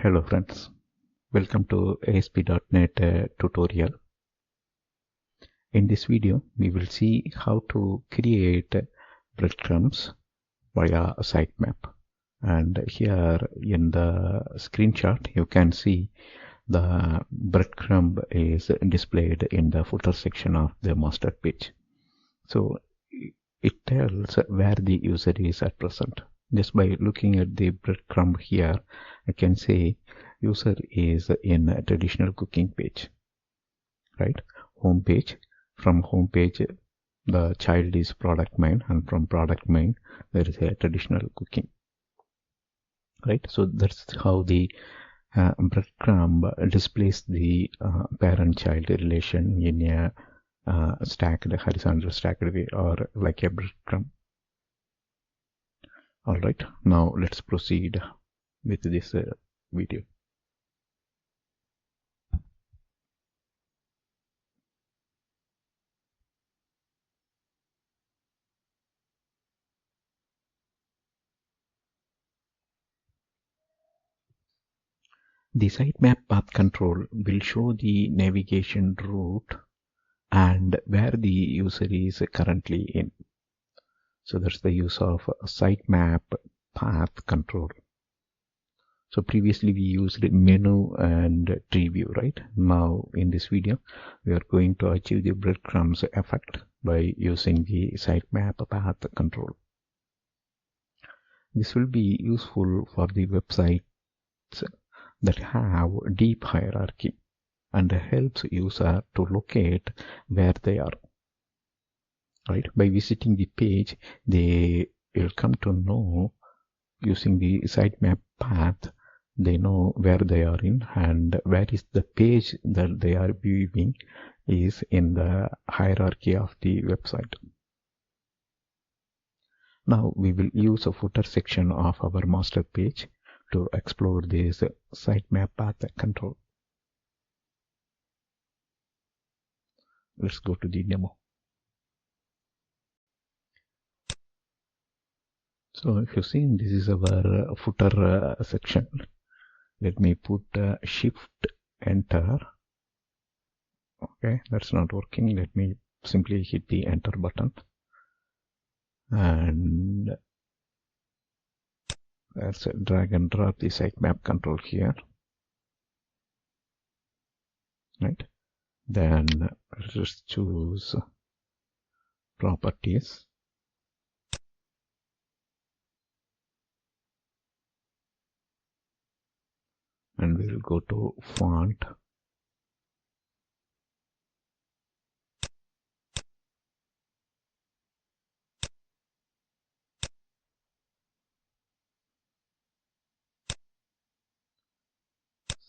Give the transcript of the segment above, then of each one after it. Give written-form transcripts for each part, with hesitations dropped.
Hello friends, welcome to ASP.NET tutorial. In this video, we will see how to create breadcrumbs via a sitemap. And here in the screenshot, you can see the breadcrumb is displayed in the footer section of the master page. So it tells where the user is at present. Just by looking at the breadcrumb here, I can say user is in a traditional cooking page, right? Home page. From home page, the child is product main, and from product main, there is a traditional cooking, right? So that's how the breadcrumb displays the parent-child relation in a stacked, horizontal stacked way, or like a breadcrumb. All right, now let's proceed with this video. The SiteMapPath Control will show the navigation route and where the user is currently in. So that's the use of SiteMapPath Control. So previously we used menu and tree view, right? Now in this video, we are going to achieve the breadcrumbs effect by using the SiteMapPath Control. This will be useful for the websites that have deep hierarchy and helps user to locate where they are, right? By visiting the page, they will come to know, using the sitemap path, they know where they are in and where is the page that they are viewing is in the hierarchy of the website. Now we will use a footer section of our master page to explore this SiteMapPath Control. Let's go to the demo. So if you see, this is our footer section. Let me put Shift Enter. Okay, that's not working. Let me simply hit the Enter button. And let's drag and drop the sitemap control here, right? Then let's just choose properties, and we will go to font,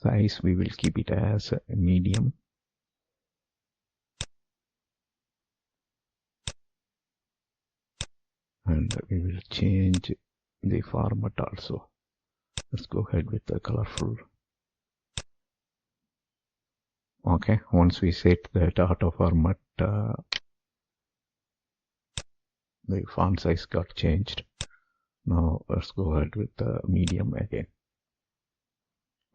size we will keep it as medium, and we will change the format also. Let's go ahead with the colorful. Okay, once we set that auto format, the font size got changed. Now let's go ahead with the medium again.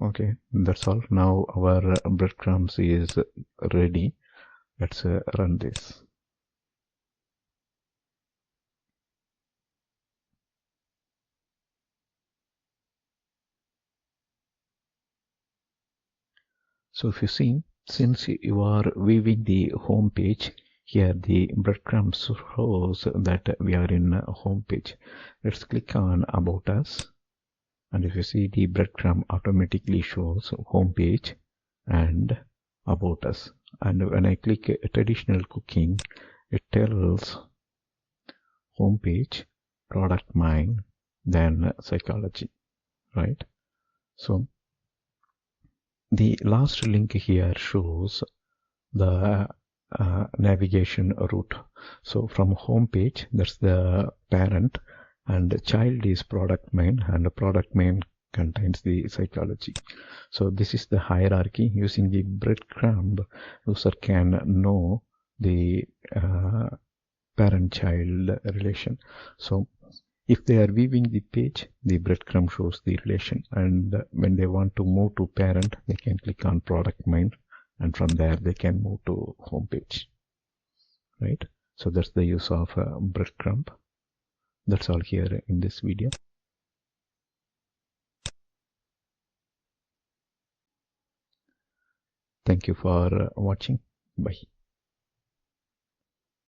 Okay, that's all. Now our breadcrumbs is ready. Let's run this. So if you see, since you are viewing the home page, here the breadcrumbs shows that we are in a home page. Let's click on About Us. And if you see, the breadcrumb automatically shows home page and About Us. And when I click traditional cooking, it tells home page, product mine, then psychology, right? So the last link here shows the navigation route. So from home page, that's the parent, and the child is product main, and the product main contains the psychology. So this is the hierarchy. Using the breadcrumb, user can know the parent-child relation. So If they are viewing the page, the breadcrumb shows the relation, and when they want to move to parent, they can click on product mind, and from there they can move to home page, right? So that's the use of breadcrumb. That's all here in this video. Thank you for watching. Bye.